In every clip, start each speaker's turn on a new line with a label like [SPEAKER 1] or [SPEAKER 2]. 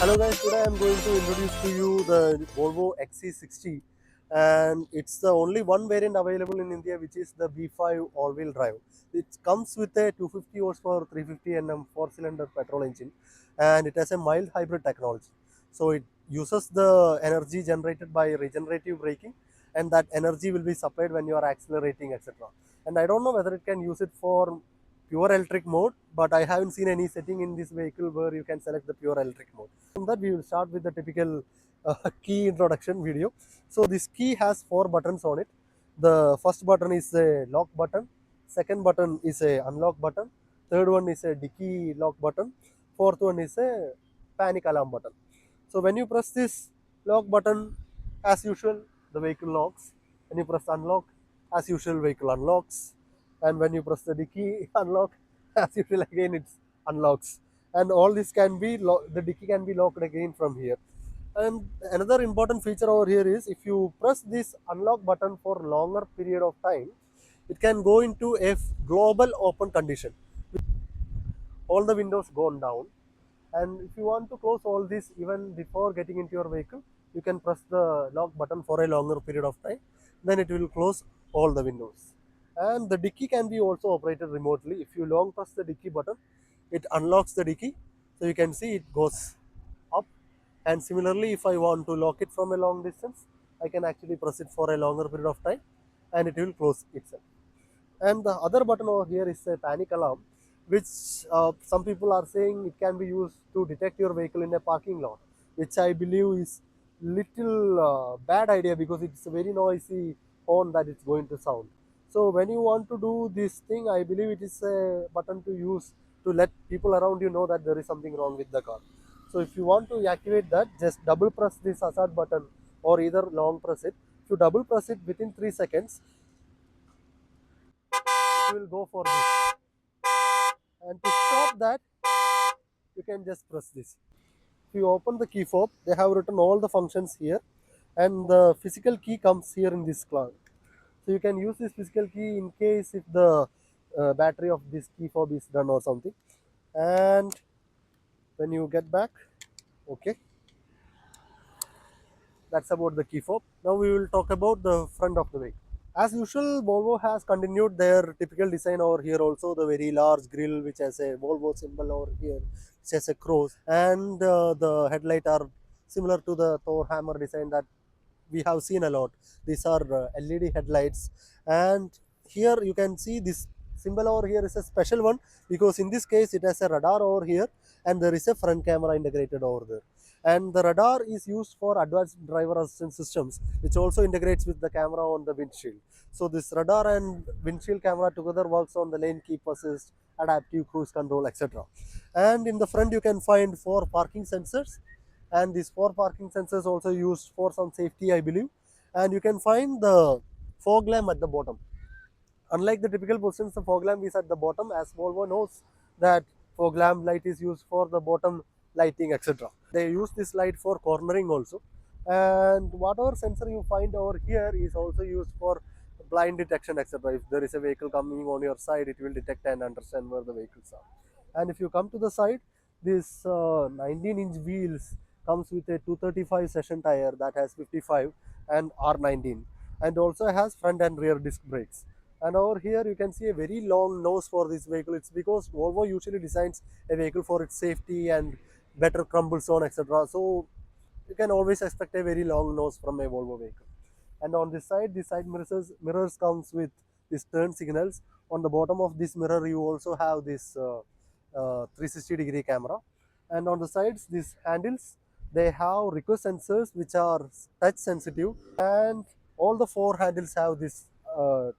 [SPEAKER 1] Hello guys, today I am going to introduce to you the Volvo XC60, and it's the only one variant available in India, which is the V5 all-wheel drive. It comes with a 250 horsepower 350 Nm 4-cylinder petrol engine, and it has a mild hybrid technology. So it uses the energy generated by regenerative braking, and that energy will be supplied when you are accelerating, etc. And I don't know whether it can use it for pure electric mode, but I haven't seen any setting in this vehicle where you can select the pure electric mode. From that, we will start with the typical key introduction video. So this key has 4 buttons on it. The first button is a lock button, second button is a unlock button, third one is a dicky lock button, fourth one is a panic alarm button. So when you press this lock button, as usual, the vehicle locks. When you press unlock, as usual, vehicle unlocks. And when you press the dicky unlock, as usual, again it unlocks. And all this can be, the dicky can be locked again from here. And another important feature over here is if you press this unlock button for longer period of time, it can go into a global open condition. All the windows gone down, and if you want to close all this even before getting into your vehicle, you can press the lock button for a longer period of time, then it will close all the windows. And the dicky can be also operated remotely. If you long press the dicky button, it unlocks the dicky, so you can see it goes up. And similarly, if I want to lock it from a long distance, I can actually press it for a longer period of time and it will close itself. And the other button over here is a panic alarm, which some people are saying it can be used to detect your vehicle in a parking lot, which I believe is little bad idea because it's a very noisy horn that it's going to sound. So when you want to do this thing, I believe it is a button to use to let people around you know that there is something wrong with the car. So if you want to activate that, just double press this hazard button or either long press it. If you double press it within 3 seconds, it will go for this. And to stop that, you can just press this. If you open the key fob, they have written all the functions here, and the physical key comes here in this cloud. So you can use this physical key in case if the battery of this key fob is done or something. And when you get back, okay, that's about the key fob. Now we will talk about the front of the vehicle. As usual, Volvo has continued their typical design over here also, the very large grille which has a Volvo symbol over here, which has a cross, and the headlight are similar to the Thor hammer design that we have seen a lot. These are LED headlights, and here you can see this symbol over here is a special one because in this case it has a radar over here and there is a front camera integrated over there. And the radar is used for advanced driver assistance systems, which also integrates with the camera on the windshield. So this radar and windshield camera together works on the lane keep assist, adaptive cruise control, etc. And in the front you can find 4 parking sensors, and these 4 parking sensors also used for some safety, I believe. And you can find the fog lamp at the bottom. Unlike the typical positions, the fog lamp is at the bottom, as Volvo knows that fog lamp light is used for the bottom lighting, etc. They use this light for cornering also. And whatever sensor you find over here is also used for blind detection, etc. If there is a vehicle coming on your side, it will detect and understand where the vehicles are. And if you come to the side, this 19-inch wheels comes with a 235 session tire that has 55 and R19, and also has front and rear disc brakes. And over here you can see a very long nose for this vehicle. It's because Volvo usually designs a vehicle for its safety and better crumble zone, etc. So you can always expect a very long nose from a Volvo vehicle. And on this side, the side mirrors comes with these turn signals. On the bottom of this mirror you also have this 360-degree camera. And on the sides, these handles, they have request sensors which are touch sensitive, and all the 4 handles have this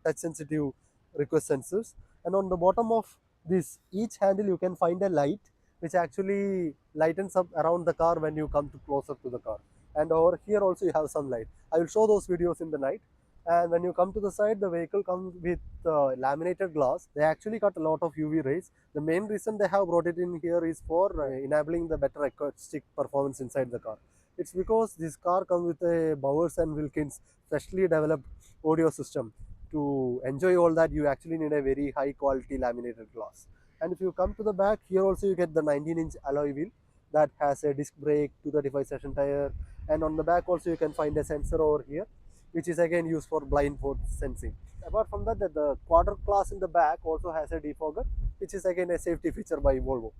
[SPEAKER 1] touch sensitive request sensors. And on the bottom of this each handle you can find a light which actually lightens up around the car when you come to closer to the car. And over here also you have some light. I will show those videos in the night. And when you come to the side, the vehicle comes with laminated glass. They actually cut a lot of UV rays. The main reason they have brought it in here is for enabling the better acoustic performance inside the car. It's because this car comes with a Bowers and Wilkins specially developed audio system. To enjoy all that, you actually need a very high quality laminated glass. And if you come to the back, here also you get the 19-inch alloy wheel, that has a disc brake, 235 session tire, and on the back also you can find a sensor over here, which is again used for blind spot sensing. Apart from that, the quarter glass in the back also has a defogger, which is again a safety feature by Volvo.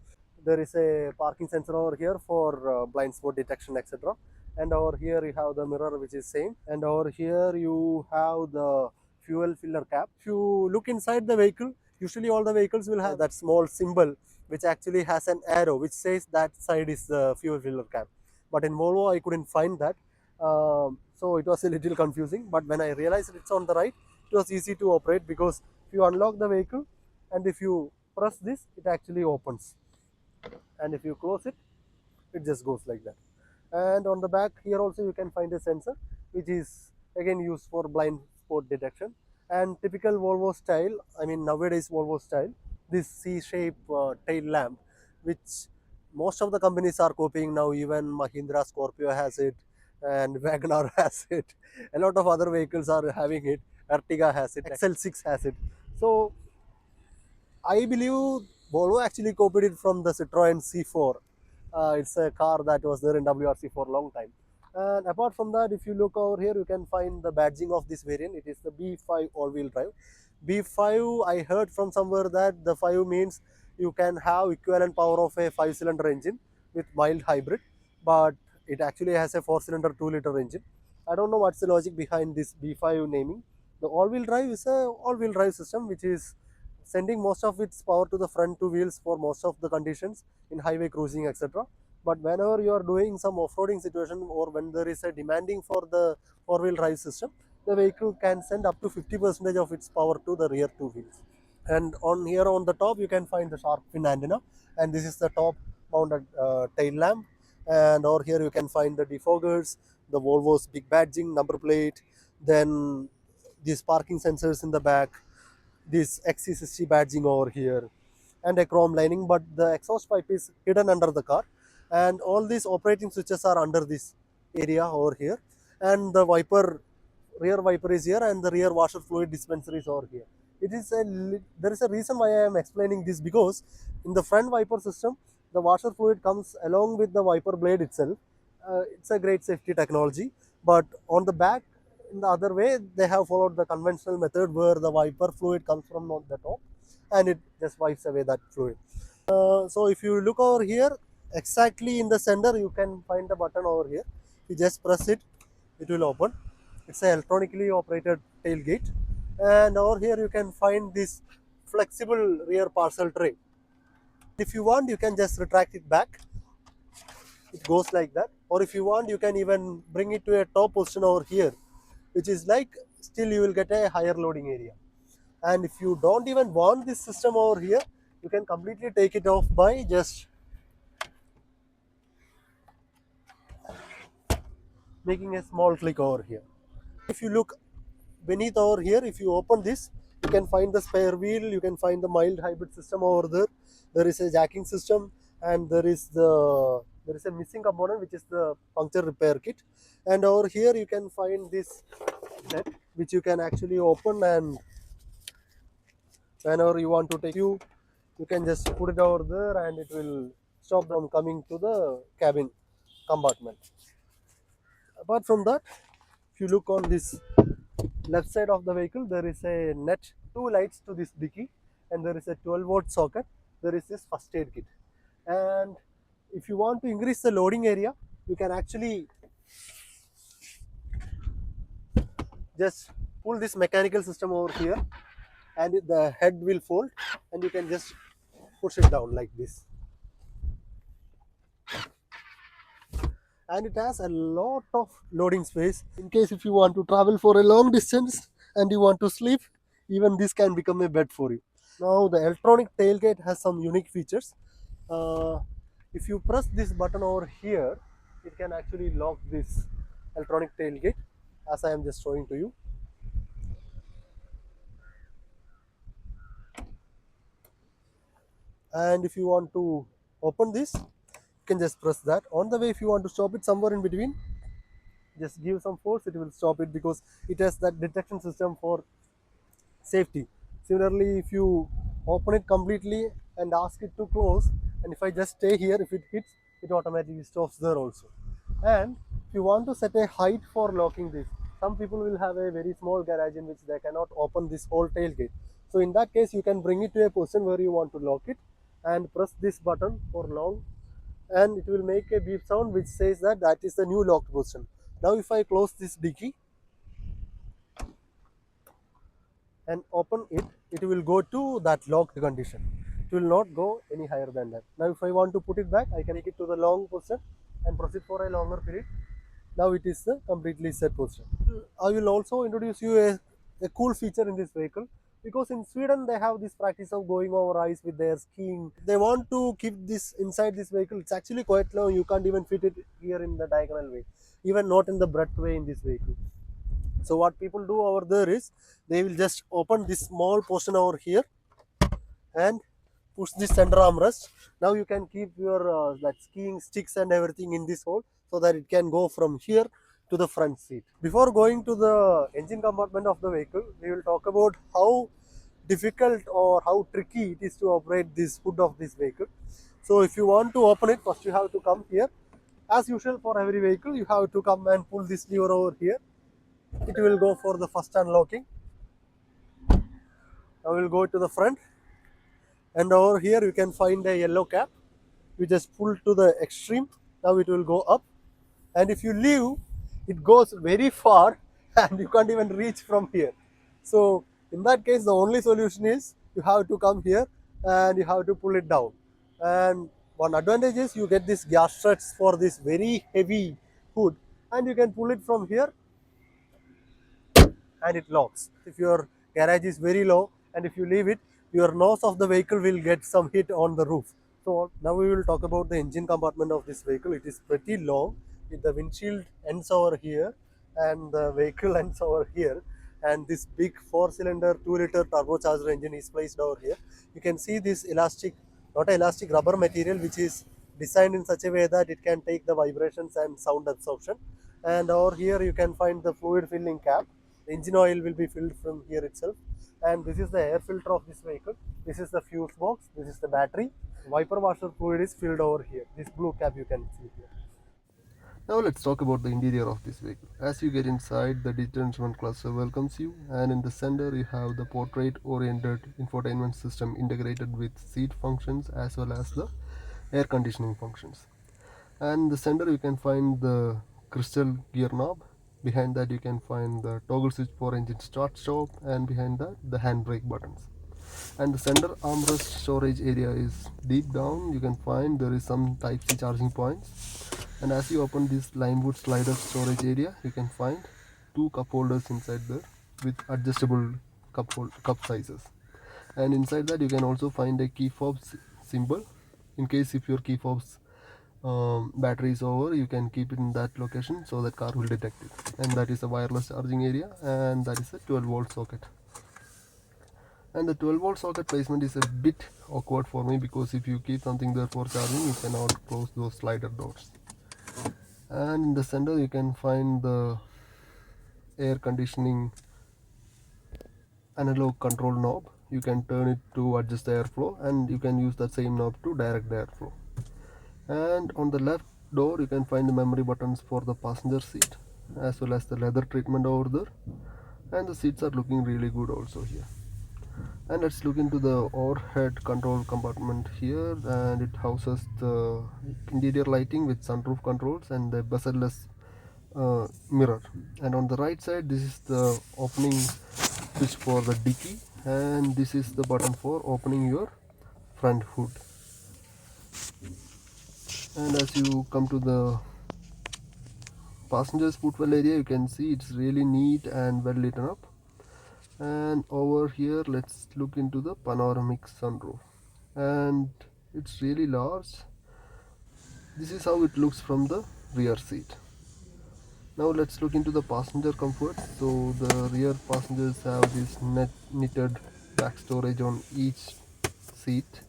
[SPEAKER 1] There is a parking sensor over here for blind spot detection, etc. And over here you have the mirror, which is same. And over here you have the fuel filler cap. If you look inside the vehicle, usually all the vehicles will have that small symbol which actually has an arrow which says that side is the fuel filler cap. But in Volvo, I couldn't find that. So it was a little confusing. But when I realized it's on the right, it was easy to operate, because if you unlock the vehicle and if you press this, it actually opens. And if you close it, it just goes like that. And on the back here also you can find a sensor, which is again used for blind spot detection. And typical Volvo style, I mean nowadays Volvo style, this C-shape tail lamp, which most of the companies are copying now. Even Mahindra Scorpio has it, and Wagoner has it. A lot of other vehicles are having it. Ertiga has it, XL6 has it. So I believe Volvo actually copied it from the Citroen C4. It's a car that was there in WRC for a long time. And apart from that, if you look over here, you can find the badging of this variant. It is the B5 all-wheel drive. B5, I heard from somewhere that the 5 means you can have equivalent power of a 5-cylinder engine with mild hybrid, but it actually has a 4-cylinder 2-liter engine. I don't know what's the logic behind this B5 naming. The all-wheel drive is a all-wheel drive system which is sending most of its power to the front two wheels for most of the conditions in highway cruising, etc. But whenever you are doing some off-roading situation, or when there is a demanding for the four-wheel drive system, the vehicle can send up to 50% of its power to the rear two wheels. And on here on the top you can find the shark fin antenna, and this is the top mounted tail lamp. And over here you can find the defoggers, the Volvo's big badging, number plate, then these parking sensors in the back, this XC60 badging over here, and a chrome lining, but the exhaust pipe is hidden under the car, and all these operating switches are under this area over here, and the rear wiper is here, and the rear washer fluid dispenser is over here. There is a reason why I am explaining this, because in the front wiper system the washer fluid comes along with the wiper blade itself. It's a great safety technology, but on the back, in the other way, they have followed the conventional method where the wiper fluid comes from on the top and it just wipes away that fluid. So if you look over here, exactly in the center, you can find the button over here. You just press it, it will open. It's an electronically operated tailgate. And over here, you can find this flexible rear parcel tray. If you want, you can just retract it back. It goes like that. Or if you want, you can even bring it to a top position over here, which is like still you will get a higher loading area. And if you don't even want this system over here, you can completely take it off by just making a small click over here. If you look beneath over here, if you open this, you can find the spare wheel, you can find the mild hybrid system over there. There is a jacking system, and there is a missing component, which is the puncture repair kit. And over here you can find this net, which you can actually open, and whenever you want to take you can just put it over there and it will stop them coming to the cabin compartment. Apart from that, if you look on this left side of the vehicle, there is a net, two lights to this dicky, and there is a 12-volt socket. There is this first aid kit. And if you want to increase the loading area, you can actually just pull this mechanical system over here, and the head will fold, and you can just push it down like this. And it has a lot of loading space in case if you want to travel for a long distance and you want to sleep, even this can become a bed for you. Now the electronic tailgate has some unique features. uh, if you press this button over here, it can actually lock this electronic tailgate, as I am just showing to you. And if you want to open this, you can just press that. On the way, if you want to stop it somewhere in between, just give some force, it will stop it, because it has that detection system for safety. Similarly, if you open it completely and ask it to close, and if I just stay here, if it hits, it automatically stops there also. And if you want to set a height for locking this, some people will have a very small garage in which they cannot open this whole tailgate. So in that case, you can bring it to a position where you want to lock it and press this button for long, and it will make a beep sound which says that that is the new locked position. Now if I close this dicky and open it, it will go to that locked condition. It will not go any higher than that. Now if I want to put it back, I can take it to the long position and proceed for a longer period. Now it is the completely set position. I will also introduce you a cool feature in this vehicle, because in Sweden they have this practice of going over ice with their skiing. They want to keep this inside this vehicle. It's actually quite long. You can't even fit it here in the diagonal way, even not in the breadth way in this vehicle. So what people do over there is they will just open this small portion over here and push this center armrest. Now you can keep your that skiing sticks and everything in this hole, so that it can go from here to the front seat. Before going to the engine compartment of the vehicle, we will talk about how difficult or how tricky it is to operate this hood of this vehicle. So if you want to open it, first you have to come here. As usual for every vehicle, you have to come and pull this lever over here. It will go for the first unlocking. Now we will go to the front, and over here you can find a yellow cap. You just pull to the extreme. Now it will go up, and if you leave, it goes very far and you can't even reach from here. So in that case, the only solution is you have to come here and you have to pull it down. And one advantage is you get this gas struts for this very heavy hood, and you can pull it from here and it locks. If your garage is very low and if you leave it, your nose of the vehicle will get some hit on the roof. So now we will talk about the engine compartment of this vehicle. It is pretty long, with the windshield ends over here and the vehicle ends over here, and this big 4-cylinder 2-liter turbocharged engine is placed over here. You can see this elastic, not elastic, rubber material, which is designed in such a way that it can take the vibrations and sound absorption. And over here you can find the fluid filling cap. The engine oil will be filled from here itself, and this is the air filter of this vehicle. This is the fuse box. This is the battery. Wiper washer fluid is filled over here. This blue cap you can see here.
[SPEAKER 2] Now let's talk about the interior of this vehicle. As you get inside, the digital instrument cluster welcomes you, and in the center you have the portrait-oriented infotainment system integrated with seat functions as well as the air conditioning functions. And in the center you can find the crystal gear knob. Behind that you can find the toggle switch for engine start stop, and behind that the handbrake buttons. And the center armrest storage area is deep down. You can find there is some type C charging points, and as you open this limewood slider storage area, you can find two cup holders inside there with adjustable cup sizes. And inside that you can also find a key fobs symbol. In case if your key fobs battery is over, you can keep it in that location so that car will detect it. And that is a wireless charging area, and that is a 12-volt socket. And the 12-volt socket placement is a bit awkward for me, because if you keep something there for charging, you cannot close those slider doors. And in the center you can find the air conditioning analog control knob. You can turn it to adjust the airflow, and you can use that same knob to direct the airflow. And on the left door you can find the memory buttons for the passenger seat, as well as the leather treatment over there, and the seats are looking really good also here. And let's look into the overhead control compartment here, and it houses the interior lighting with sunroof controls and the bezel-less mirror. And on the right side, this is the opening switch for the dicky, and this is the button for opening your front hood. And as you come to the passenger's footwell area, you can see it's really neat and well lit up. And over here, let's look into the panoramic sunroof, and it's really large. This is how it looks from the rear seat. Now let's look into the passenger comfort. So the rear passengers have this knitted back storage on each seat,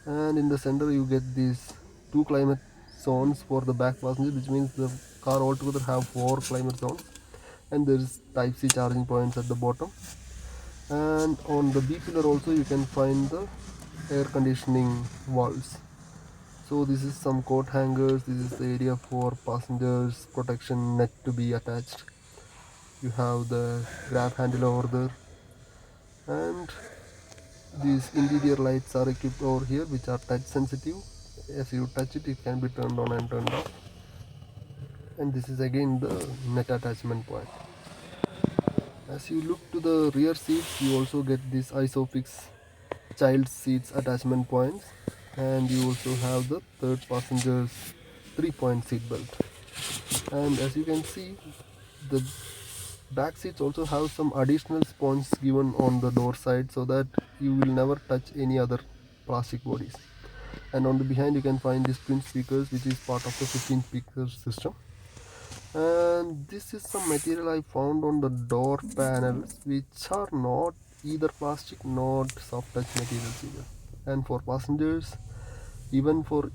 [SPEAKER 2] and in the center you get these two climate zones for the back passengers, which means the car altogether have 4 climate zones, and there is type C charging points at the bottom. And on the B pillar also you can find the air conditioning valves. So this is some coat hangers. This is the area for passengers protection net to be attached. You have the grab handle over there, and these interior lights are equipped over here, which are touch sensitive. As you touch it, it can be turned on and turned off. And this is again the net attachment point. As you look to the rear seats, you also get this isofix child seats attachment points, and you also have the third passenger's 3-point seat belt. And as you can see, the back seats also have some additional sponges given on the door side, so that you will never touch any other plastic bodies. And on the behind you can find these twin speakers, which is part of the 15 speaker system. And this is some material I found on the door panels, which are not either plastic nor soft touch materials either. And for passengers, even for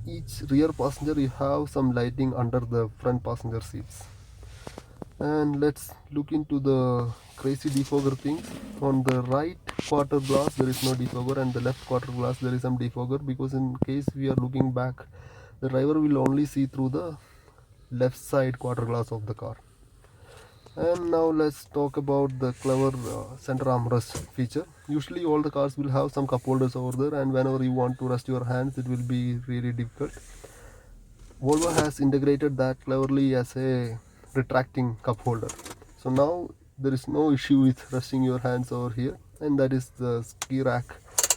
[SPEAKER 2] each rear passenger, you have some lighting under the front passenger seats. And let's look into the crazy defogger things. On the right quarter glass there is no defogger, and the left quarter glass there is some defogger, because in case we are looking back, the driver will only see through the left side quarter glass of the car. And now let's talk about the clever center armrest feature. Usually all the cars will have some cup holders over there, and whenever you want to rest your hands, it will be really difficult. Volvo has integrated that cleverly as a retracting cup holder. So now there is no issue with resting your hands over here, and that is the ski rack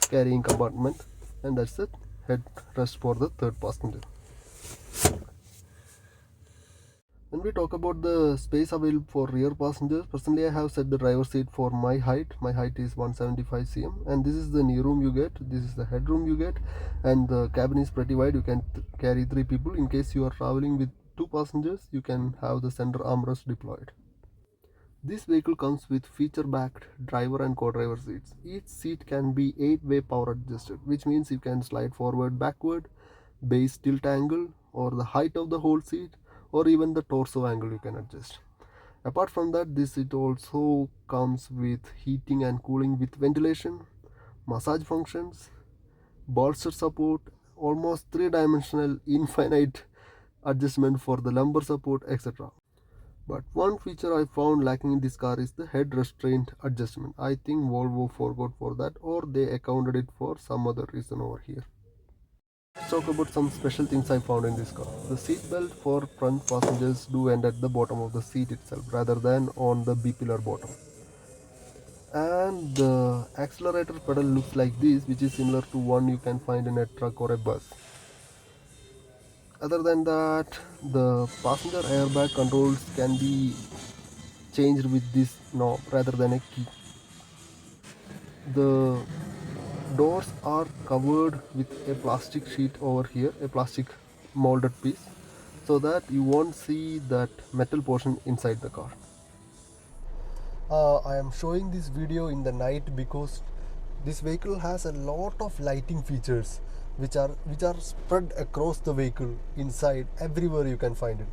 [SPEAKER 2] carrying compartment, and that's the head rest for the third passenger. When we talk about the space available for rear passengers, personally I have set the driver's seat for my height. My height is 175 cm, and this is the knee room you get, this is the headroom you get, and the cabin is pretty wide. You can carry 3 people. In case you are traveling with 2 passengers, you can have the center armrest deployed. This vehicle comes with feature-backed driver and co-driver seats. Each seat can be 8-way power adjusted, which means you can slide forward, backward, base tilt angle, or the height of the whole seat, or even the torso angle you can adjust. Apart from that, this seat also comes with heating and cooling with ventilation, massage functions, bolster support, almost 3-dimensional infinite adjustment for the lumbar support, etc. But one feature I found lacking in this car is the head restraint adjustment. I think Volvo forgot for that, or they accounted it for some other reason over here. Let's talk about some special things I found in this car. The seat belt for front passengers do end at the bottom of the seat itself rather than on the B-pillar bottom. And the accelerator pedal looks like this, which is similar to one you can find in a truck or a bus. Other than that, the passenger airbag controls can be changed with this knob rather than a key. The doors are covered with a plastic sheet over here, a plastic molded piece, so that you won't see that metal portion inside the car.
[SPEAKER 1] I am showing this video in the night because this vehicle has a lot of lighting features which are spread across the vehicle, inside, everywhere you can find it.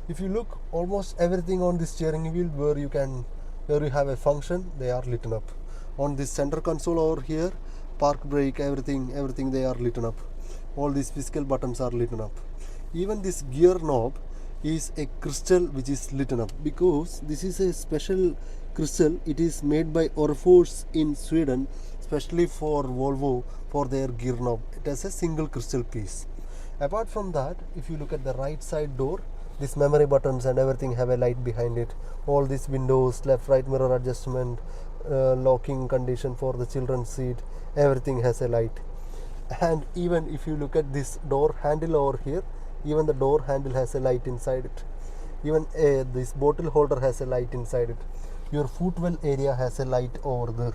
[SPEAKER 1] If you look, almost everything on the steering wheel where you have a function, they are lit up. On this center console over here, park, brake, everything they are lit up. All these physical buttons are lit up. Even this gear knob is a crystal which is lit up, because this is a special crystal. It is made by Orfors in Sweden, especially for Volvo, for their gear knob. It has a single crystal piece. Apart from that, if you look at the right side door, these memory buttons and everything have a light behind it. All these windows, left right mirror adjustment, locking condition for the children's seat, everything has a light. And even if you look at this door handle over here, even the door handle has a light inside it. Even this bottle holder has a light inside it. Your footwell area has a light over there,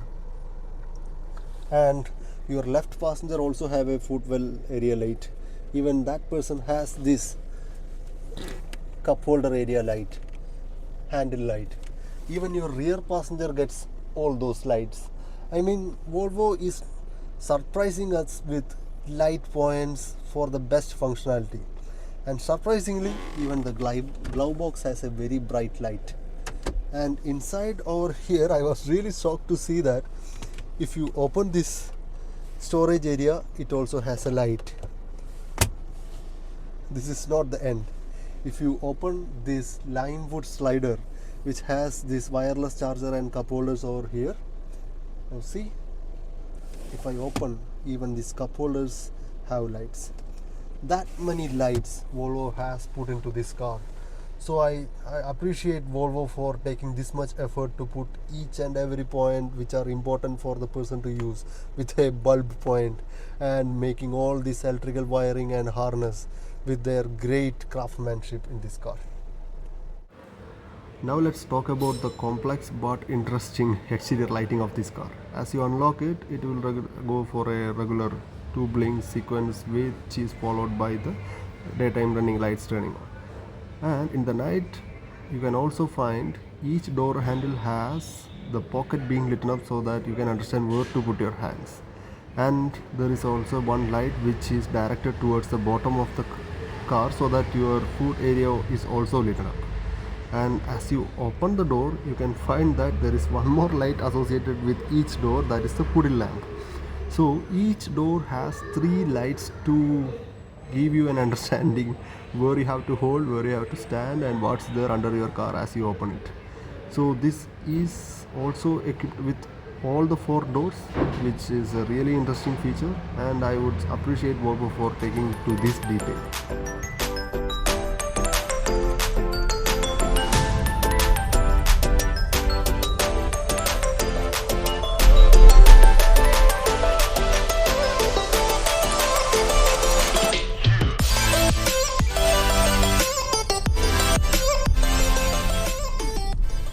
[SPEAKER 1] and your left passenger also have a footwell area light. Even that person has this cup holder area light, handle light. Even your rear passenger gets all those lights. I mean, Volvo is surprising us with light points for the best functionality. And surprisingly, even the glove box has a very bright light. And inside over here, I was really shocked to see that if you open this storage area, it also has a light. this is not the end. If you open this lime wood slider, which has this wireless charger and cup holders over here, now see, if I open, even these cup holders have lights. That many lights Volvo has put into this car. So I appreciate Volvo for taking this much effort to put each and every point which are important for the person to use with a bulb point, and making all this electrical wiring and harness with their great craftsmanship in this car.
[SPEAKER 2] Now let's talk about the complex but interesting exterior lighting of this car. As you unlock it, it will go for a regular two blink sequence which is followed by the daytime running lights turning on. And in the night, you can also find each door handle has the pocket being lit up so that you can understand where to put your hands. And there is also one light which is directed towards the bottom of the car so that your food area is also lit up. And as you open the door, you can find that there is one more light associated with each door, that is the puddle lamp. So each door has three lights to give you an understanding where you have to hold, where you have to stand, and what's there under your car as you open it. So this is also equipped with all the four doors, which is a really interesting feature, and I would appreciate Volvo for taking to this detail.